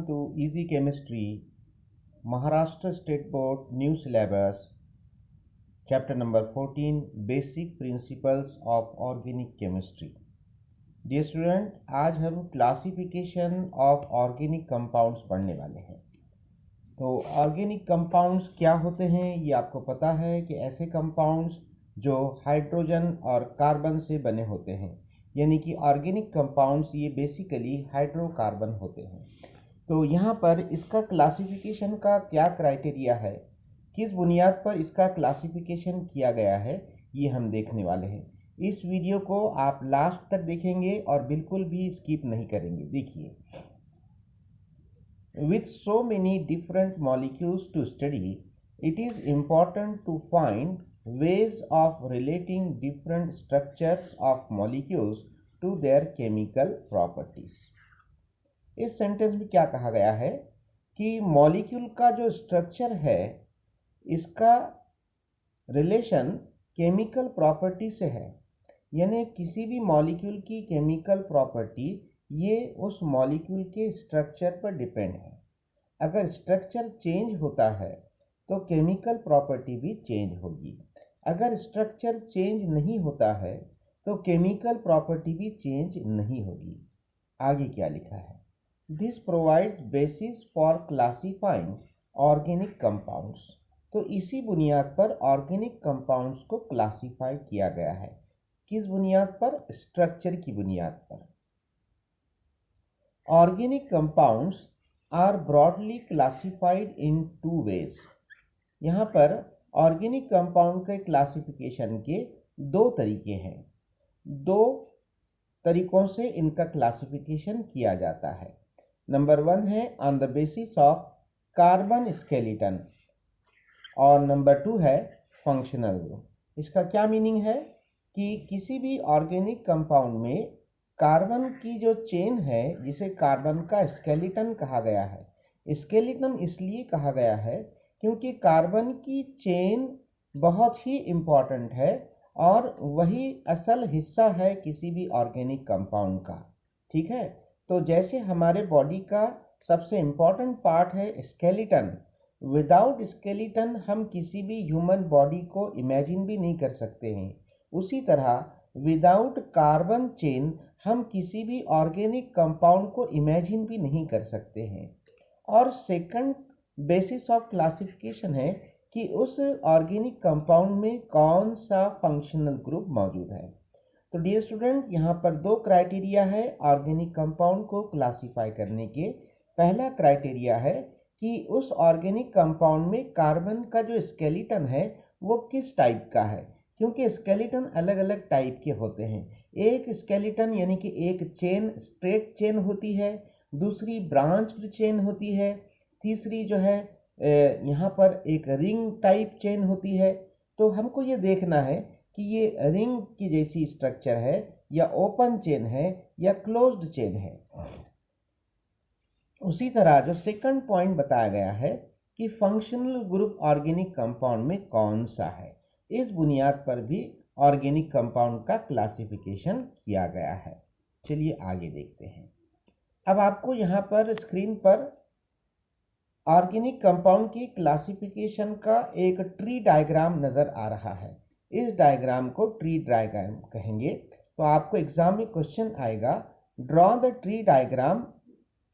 to Easy Chemistry, Maharashtra State Board New Syllabus, Chapter number 14, Basic Principles of Organic Chemistry. Dear student, आज हम classification of organic compounds पढ़ने वाले हैं। तो organic compounds क्या होते हैं ये आपको पता है कि ऐसे कंपाउंड्स जो हाइड्रोजन और कार्बन से बने होते हैं, यानी कि ऑर्गेनिक कंपाउंड्स ये बेसिकली हाइड्रोकार्बन होते हैं। तो यहाँ पर इसका क्लासिफिकेशन का क्या क्राइटेरिया है, किस बुनियाद पर इसका क्लासिफिकेशन किया गया है, ये हम देखने वाले हैं। इस वीडियो को आप लास्ट तक देखेंगे और बिल्कुल भी स्किप नहीं करेंगे। देखिए, with so many different molecules to study, it is important to find ways of relating different structures of molecules to their chemical properties. इस सेंटेंस में क्या कहा गया है कि मॉलिक्यूल का जो स्ट्रक्चर है इसका रिलेशन केमिकल प्रॉपर्टी से है, यानी किसी भी मॉलिक्यूल की केमिकल प्रॉपर्टी ये उस मॉलिक्यूल के स्ट्रक्चर पर डिपेंड है। अगर स्ट्रक्चर चेंज होता है तो केमिकल प्रॉपर्टी भी चेंज होगी। अगर स्ट्रक्चर चेंज नहीं होता है तो केमिकल प्रॉपर्टी भी चेंज नहीं होगी। आगे क्या लिखा है? This provides basis for classifying organic compounds. तो इसी बुनियाद पर ऑर्गेनिक कंपाउंड्स को क्लासीफाई किया गया है। किस बुनियाद पर? स्ट्रक्चर की बुनियाद पर। Organic compounds are broadly classified in two ways. यहाँ पर ऑर्गेनिक कंपाउंड के क्लासिफिकेशन के दो तरीके हैं। दो तरीकों से इनका क्लासिफिकेशन किया जाता है। नंबर 1 है on the basis of carbon skeleton और नंबर 2 है फंक्शनल ग्रुप। इसका क्या मीनिंग है कि किसी भी ऑर्गेनिक कंपाउंड में कार्बन की जो चेन है जिसे कार्बन का स्केलेटन कहा गया है। स्केलेटन इसलिए कहा गया है क्योंकि कार्बन की चेन बहुत ही इम्पॉर्टेंट है और वही असल हिस्सा है किसी भी ऑर्गेनिक कंपाउंड का। ठीक है, तो जैसे हमारे बॉडी का सबसे इम्पॉर्टेंट पार्ट है स्केलेटन, विदाउट स्केलेटन हम किसी भी ह्यूमन बॉडी को इमेजिन भी नहीं कर सकते हैं। उसी तरह विदाउट कार्बन चेन हम किसी भी ऑर्गेनिक कंपाउंड को इमेजिन भी नहीं कर सकते हैं। और सेकंड बेसिस ऑफ क्लासिफिकेशन है कि उस ऑर्गेनिक कंपाउंड में कौन सा फंक्शनल ग्रुप मौजूद है। तो डियर स्टूडेंट, यहाँ पर दो क्राइटेरिया है ऑर्गेनिक कंपाउंड को क्लासीफाई करने के। पहला क्राइटेरिया है कि उस ऑर्गेनिक कंपाउंड में कार्बन का जो स्केलेटन है वो किस टाइप का है, क्योंकि स्केलेटन अलग अलग टाइप के होते हैं। एक स्केलेटन यानी कि एक चेन स्ट्रेट चेन होती है, दूसरी ब्रांच्ड चेन होती है, तीसरी जो है यहाँ पर एक रिंग टाइप चेन होती है। तो हमको ये देखना है कि ये रिंग की जैसी स्ट्रक्चर है या ओपन चेन है या क्लोज्ड चेन है। उसी तरह जो सेकंड पॉइंट बताया गया है कि फंक्शनल ग्रुप ऑर्गेनिक कंपाउंड में कौन सा है, इस बुनियाद पर भी ऑर्गेनिक कंपाउंड का क्लासिफिकेशन किया गया है। चलिए आगे देखते हैं। अब आपको यहाँ पर स्क्रीन पर ऑर्गेनिक कंपाउंड की क्लासिफिकेशन का एक ट्री डायग्राम नज़र आ रहा है। इस डायग्राम को ट्री डायग्राम कहेंगे। तो आपको एग्जाम में क्वेश्चन आएगा, draw the tree diagram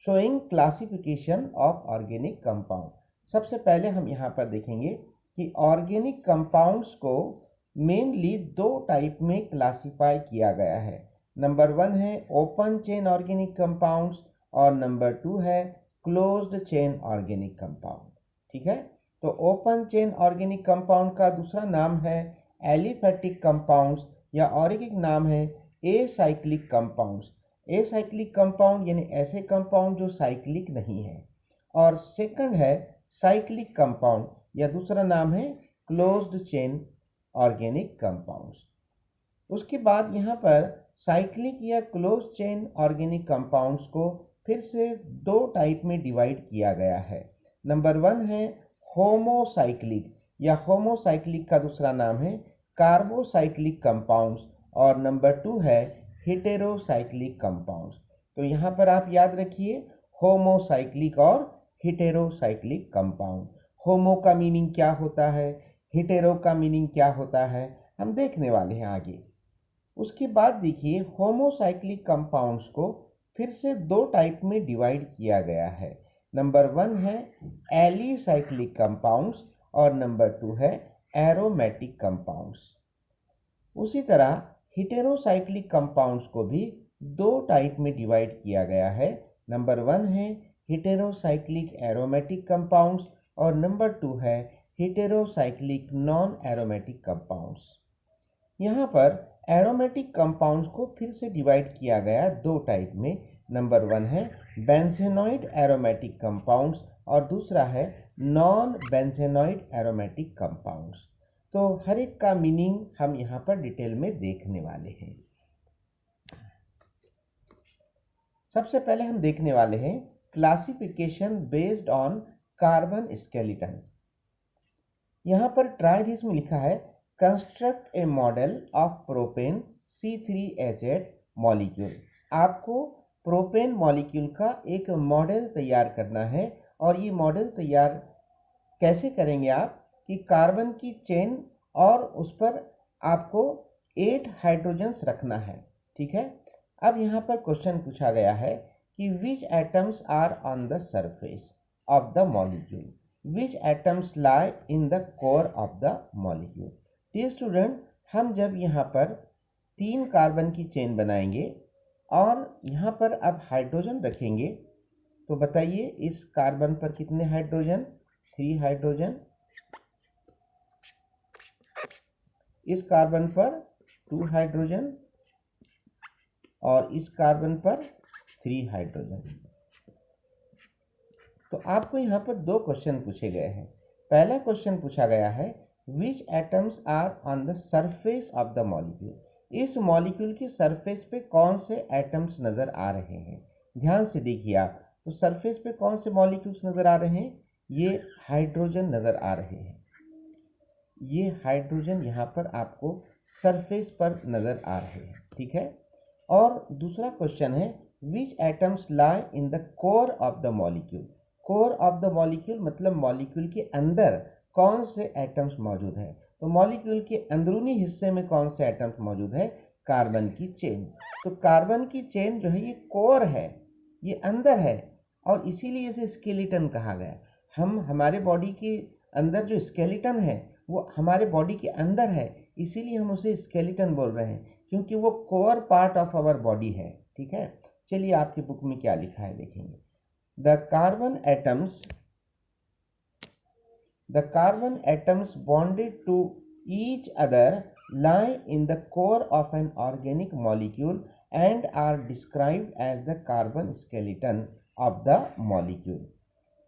showing classification of organic compound. सबसे पहले हम यहाँ पर देखेंगे कि ऑर्गेनिक कंपाउंड्स को मेनली दो टाइप में क्लासिफाई किया गया है। नंबर 1 है ओपन चेन ऑर्गेनिक कंपाउंड्स और नंबर 2 है क्लोज्ड चेन ऑर्गेनिक कंपाउंड। ठीक है, तो ओपन चेन ऑर्गेनिक कंपाउंड का दूसरा नाम है एलिफेटिक कंपाउंड्स या और एक नाम है एसाइक्लिक कंपाउंड्स। एसाइक्लिक कंपाउंड यानी ऐसे कंपाउंड जो साइक्लिक नहीं है, और सेकंड है साइक्लिक कंपाउंड या दूसरा नाम है क्लोज्ड चेन ऑर्गेनिक कंपाउंड्स। उसके बाद यहाँ पर साइक्लिक या क्लोज्ड चेन ऑर्गेनिक कंपाउंड्स को फिर से दो टाइप में डिवाइड किया गया है। नंबर 1 है होमोसाइक्लिक या होमोसाइक्लिक का दूसरा नाम है कार्बोसाइक्लिक कंपाउंड्स और नंबर 2 है हेटेरोसाइक्लिक कंपाउंड्स। तो यहाँ पर आप याद रखिए, होमोसाइक्लिक और हेटेरोसाइक्लिक कंपाउंड। होमो का मीनिंग क्या होता है, हेटेरो का मीनिंग क्या होता है, हम देखने वाले हैं आगे। उसके बाद देखिए होमोसाइक्लिक कंपाउंड्स को फिर से दो टाइप में डिवाइड किया गया है। नंबर 1 है एलिसाइक्लिक कंपाउंड्स और नंबर 2 है एरोमेटिक कंपाउंड्स। उसी तरह हेटेरोसाइक्लिक कंपाउंड्स को भी दो टाइप में डिवाइड किया गया है। नंबर 1 है हेटेरोसाइक्लिक एरोमेटिक कंपाउंड्स और नंबर 2 है हेटेरोसाइक्लिक नॉन एरोमेटिक कंपाउंड्स। यहाँ पर एरोमेटिक कंपाउंड्स को फिर से डिवाइड किया गया दो टाइप में। नंबर 1 है बेंजेनॉइड एरोमेटिक कंपाउंड्स और दूसरा है नॉन बेंजेनॉइड एरोमेटिक कंपाउंड्स। तो हर एक का मीनिंग हम यहाँ पर डिटेल में देखने वाले हैं। सबसे पहले हम देखने वाले हैं classification based on carbon skeleton. यहाँ पर ट्राई दिस में लिखा है construct A model of propane C3H8 molecule. आपको प्रोपेन मॉलिक्यूल का एक मॉडल तैयार करना है और ये मॉडल तैयार कैसे करेंगे आप कि कार्बन की चेन और उस पर आपको 8 हाइड्रोजन्स रखना है। ठीक है, अब यहाँ पर क्वेश्चन पूछा गया है कि which atoms are on the surface of the molecule, which atoms lie in the core of the molecule. Dear student, हम जब यहाँ पर 3 कार्बन की चेन बनाएंगे और यहाँ पर अब हाइड्रोजन रखेंगे तो बताइए इस कार्बन पर कितने हाइड्रोजन, 3 हाइड्रोजन, इस कार्बन पर 2 हाइड्रोजन और इस कार्बन पर 3 हाइड्रोजन। तो आपको यहाँ पर दो क्वेश्चन पूछे गए हैं। पहला क्वेश्चन पूछा गया है which atoms are on the surface of the molecule. इस मॉलिक्यूल की सरफेस पे कौन से एटम्स नजर आ रहे हैं। ध्यान से देखिए आप, तो सरफेस पे कौन से मॉलिक्यूल्स नजर आ रहे हैं, ये हाइड्रोजन नजर आ रहे हैं। ये हाइड्रोजन यहाँ पर आपको सरफेस पर नजर आ रहे हैं। ठीक है, और दूसरा क्वेश्चन है which atoms lie in the core of the molecule. Core of the molecule मतलब मॉलिक्यूल के अंदर कौन से एटम्स मौजूद हैं। तो मॉलिक्यूल के अंदरूनी हिस्से में कौन से एटम्स मौजूद है, कार्बन की चेन। तो कार्बन की चेन जो है ये कोर है, ये अंदर है और इसीलिए इसे स्केलेटन कहा गया। हम हमारे बॉडी के अंदर जो स्केलेटन है वो हमारे बॉडी के अंदर है, इसीलिए हम उसे स्केलेटन बोल रहे हैं क्योंकि वो core part of our body है। ठीक है, चलिए आपकी बुक में क्या लिखा है देखेंगे। The carbon atoms bonded to each other lie in the core of an organic molecule and are described as the carbon skeleton of the molecule.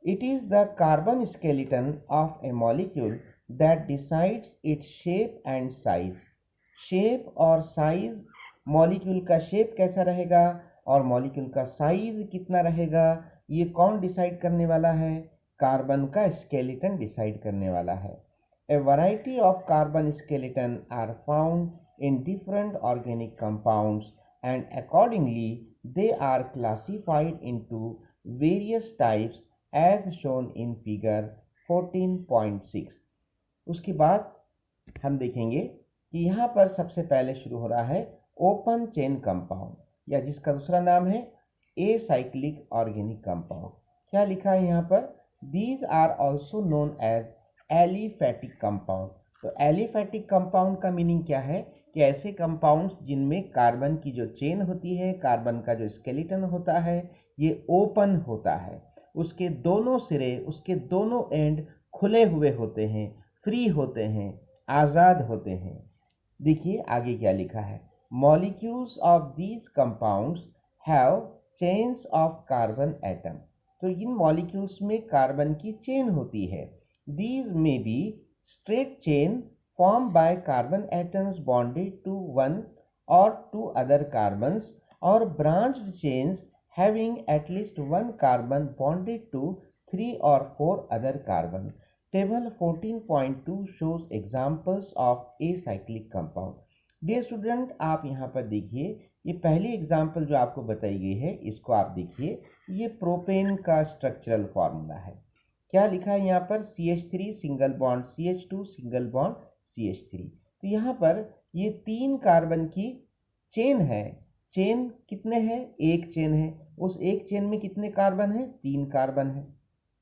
It is the carbon skeleton of a molecule that decides its shape and size. Shape और size, molecule का shape कैसा रहेगा और molecule का size कितना रहेगा, ये कौन डिसाइड करने वाला है, कार्बन का स्केलेटन डिसाइड करने वाला है। A variety of carbon skeleton are found in different organic compounds and accordingly they are classified into various types as shown in figure 14.6। उसके बाद हम देखेंगे कि यहाँ पर सबसे पहले शुरू हो रहा है ओपन चेन कंपाउंड या जिसका दूसरा नाम है एसाइक्लिक ऑर्गेनिक कंपाउंड। क्या लिखा है यहाँ पर, these are also known as aliphatic compound. तो एलिफैटिक कंपाउंड का मीनिंग क्या है कि ऐसे कंपाउंड्स जिनमें कार्बन की जो चेन होती है, कार्बन का जो स्केलेटन होता है ये ओपन होता है, उसके दोनों सिरे, उसके दोनों एंड खुले हुए होते हैं, फ्री होते हैं, आज़ाद होते हैं। देखिए आगे क्या लिखा है, molecules of these compounds have chains of carbon atom. तो इन मॉलिक्यूल्स में कार्बन की चेन होती है। These may be straight chain formed by carbon atoms bonded to one or two other carbons or branched chains having at least one carbon bonded to 3 or 4 other carbon. Table 14.2 shows examples of acyclic compound. Dear student, आप यहाँ पर देखिए, ये पहली example जो आपको बताई गई है इसको आप देखिए, ये प्रोपेन का स्ट्रक्चरल फॉर्मूला है। क्या लिखा है यहाँ पर? CH3 single bond CH2 single bond CH3। तो यहाँ पर ये 3 कार्बन की चेन है। चेन कितने हैं? एक चेन है। उस एक चेन में कितने कार्बन है? 3 कार्बन है।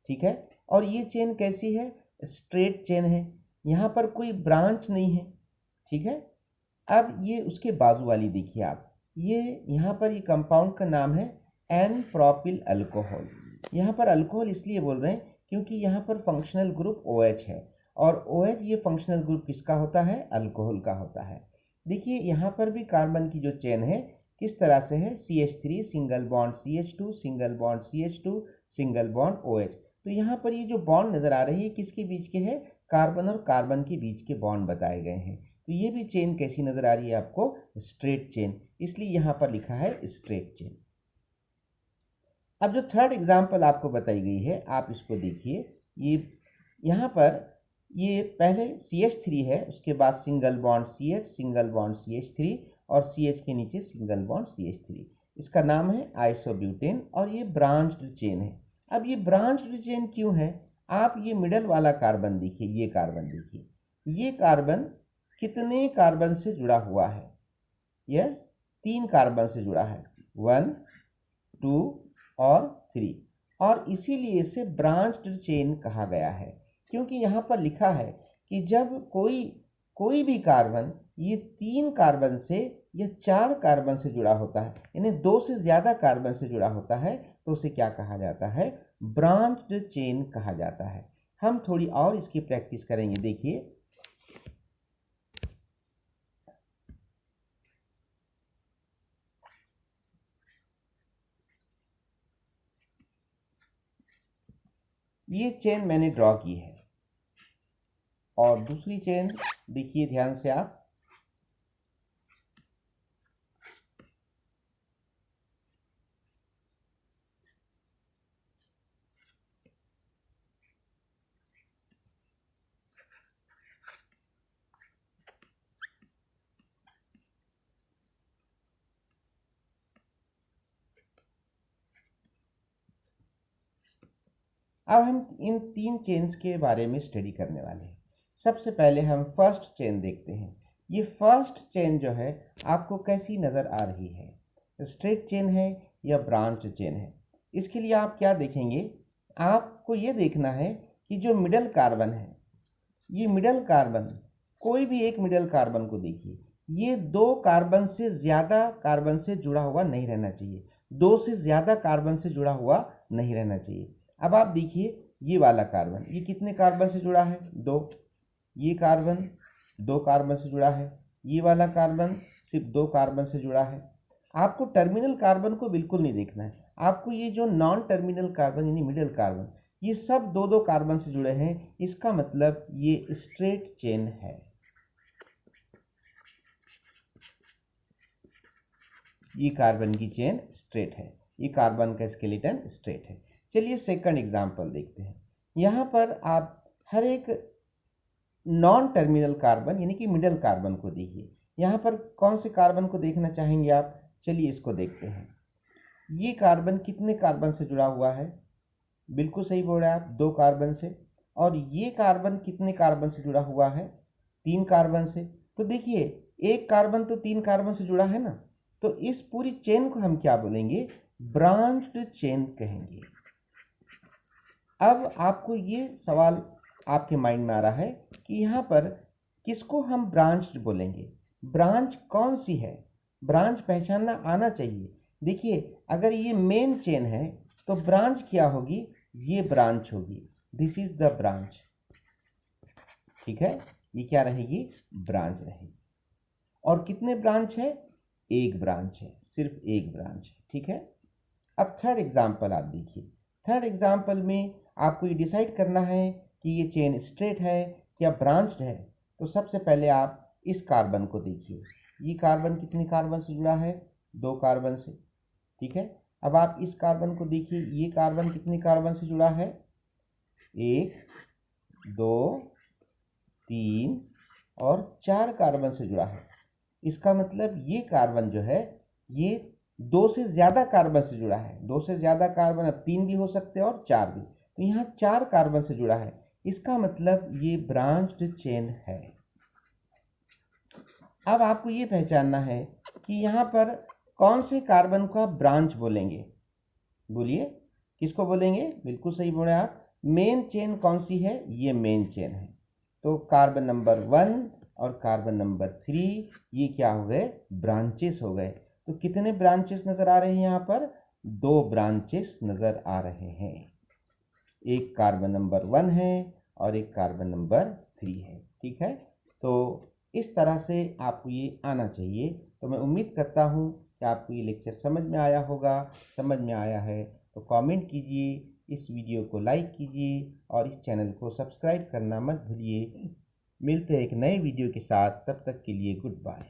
ठीक है। और ये चेन कैसी है? स्ट्रेट चेन है। यहाँ पर कोई ब्रांच नहीं है। ठीक है। अब ये उसके बाजू वाली देखिए आप, ये यहाँ पर ये कंपाउंड का नाम है एन प्रोपिल अल्कोहल। यहाँ पर अल्कोहल इसलिए बोल रहे हैं क्योंकि यहाँ पर फंक्शनल ग्रुप OH है, और OH ये फंक्शनल ग्रुप किसका होता है? अल्कोहल का होता है। देखिए यहाँ पर भी कार्बन की जो चेन है किस तरह से है? CH3 single bond CH2 single bond CH2 single bond OH। तो यहाँ पर ये जो बॉन्ड नजर आ रही है किसके बीच के हैं? कार्बन और कार्बन के बीच के बॉन्ड बताए गए हैं। तो ये भी चेन कैसी नजर आ रही है आपको? स्ट्रेट चेन, इसलिए यहां पर लिखा है स्ट्रेट चेन। अब जो थर्ड एग्जांपल आपको बताई गई है आप इसको देखिए। ये यहां पर ये पहले CH3 है, उसके बाद single bond CH single bond CH3 और CH के नीचे सिंगल बॉन्ड CH3। इसका नाम है आइसोब्यूटेन और ये ब्रांच्ड चेन है। अब ये ब्रांच्ड चेन क्यों है? आप ये मिडल वाला कार्बन देखिए, ये कार्बन देखिए, ये कार्बन कितने कार्बन से जुड़ा हुआ है? यस, 3 कार्बन से जुड़ा है, 1 2 और 3। और इसीलिए इसे ब्रांच्ड चेन कहा गया है, क्योंकि यहाँ पर लिखा है कि जब कोई भी कार्बन ये 3 कार्बन से या 4 कार्बन से जुड़ा होता है, यानी 2 से ज्यादा कार्बन से जुड़ा होता है, तो उसे क्या कहा जाता है? ब्रांच्ड चेन कहा जाता है। हम थोड़ी और इसकी प्रैक्टिस करेंगे। देखिए ये चेन मैंने ड्रॉ की है, और दूसरी चेन देखिए ध्यान से आप। अब हम इन 3 चेन्स के बारे में स्टडी करने वाले हैं। सबसे पहले हम फर्स्ट चेन देखते हैं। ये फर्स्ट चेन जो है आपको कैसी नजर आ रही है? स्ट्रेट चेन है या ब्रांच चेन है? इसके लिए आप क्या देखेंगे? आपको ये देखना है कि जो मिडल कार्बन है, ये मिडल कार्बन, कोई भी एक मिडल कार्बन को देखिए, ये 2 कार्बन से ज्यादा कार्बन से जुड़ा हुआ नहीं रहना चाहिए, 2 से ज्यादा कार्बन से जुड़ा हुआ नहीं रहना चाहिए। अब आप देखिए ये वाला कार्बन, ये कितने कार्बन से जुड़ा है? 2। ये कार्बन 2 कार्बन से जुड़ा है। ये वाला कार्बन सिर्फ 2 कार्बन से जुड़ा है। आपको टर्मिनल कार्बन को बिल्कुल नहीं देखना है, आपको ये जो नॉन टर्मिनल कार्बन यानी मिडिल कार्बन, ये सब 2-2 कार्बन से जुड़े हैं, इसका मतलब ये स्ट्रेट चेन है। ये कार्बन की चेन स्ट्रेट है, ये कार्बन का स्केलेटन स्ट्रेट है। चलिए सेकंड एग्जांपल देखते हैं। यहां पर आप हर एक नॉन टर्मिनल कार्बन यानी कि मिडल कार्बन को देखिए। यहां पर कौन से कार्बन को देखना चाहेंगे आप? चलिए इसको देखते हैं। ये कार्बन कितने कार्बन से जुड़ा हुआ है? बिल्कुल सही बोल रहे हैं आप, 2 कार्बन से। और ये कार्बन कितने कार्बन से जुड़ा हुआ है? 3 कार्बन से। तो देखिए एक कार्बन तो 3 कार्बन से जुड़ा है ना, तो इस पूरी चेन को हम क्या बोलेंगे? ब्रांच्ड चेन कहेंगे। अब आपको ये सवाल आपके माइंड में आ रहा है कि यहाँ पर किसको हम ब्रांच्ड बोलेंगे? ब्रांच कौन सी है? ब्रांच पहचानना आना चाहिए। देखिए अगर ये मेन चेन है तो ब्रांच क्या होगी? ये ब्रांच होगी, दिस इज द ब्रांच। ठीक है, ये क्या रहेगी? ब्रांच रहेगी। और कितने ब्रांच है? एक ब्रांच है, सिर्फ एक ब्रांच है। ठीक है। अब थर्ड एग्जाम्पल आप देखिए। थर्ड एग्जाम्पल में आपको ये डिसाइड करना है कि ये चेन स्ट्रेट है या ब्रांच्ड है। तो सबसे पहले आप इस कार्बन को देखिए। ये कार्बन कितने कार्बन से जुड़ा है? 2 कार्बन से। ठीक है। अब आप इस कार्बन को देखिए, ये कार्बन कितने कार्बन से जुड़ा है? 1 2 3 और 4 कार्बन से जुड़ा है। इसका मतलब ये कार्बन जो है ये 2 से ज़्यादा कार्बन से जुड़ा है। 2 से ज़्यादा कार्बन, अब 3 भी हो सकते हैं और 4 भी, तो यहाँ 4 कार्बन से जुड़ा है, इसका मतलब ये ब्रांच्ड चेन है। अब आपको ये पहचानना है कि यहाँ पर कौन से कार्बन को आप ब्रांच बोलेंगे। बोलिए, किसको बोलेंगे? बिल्कुल सही बोले आप, मेन चेन कौन सी है? ये मेन चेन है। तो कार्बन नंबर 1 और कार्बन नंबर 3 ये क्या हो गए? ब्रांचेस हो गए। तो कितने ब्रांचेस नजर आ रहे हैं यहाँ पर? 2 ब्रांचेस नजर आ रहे हैं। एक कार्बन नंबर 1 है और एक कार्बन नंबर 3 है। ठीक है, तो इस तरह से आपको ये आना चाहिए। तो मैं उम्मीद करता हूँ कि आपको ये लेक्चर समझ में आया होगा। समझ में आया है तो कमेंट कीजिए, इस वीडियो को लाइक कीजिए और इस चैनल को सब्सक्राइब करना मत भूलिए। मिलते हैं एक नए वीडियो के साथ, तब तक के लिए गुड बाय।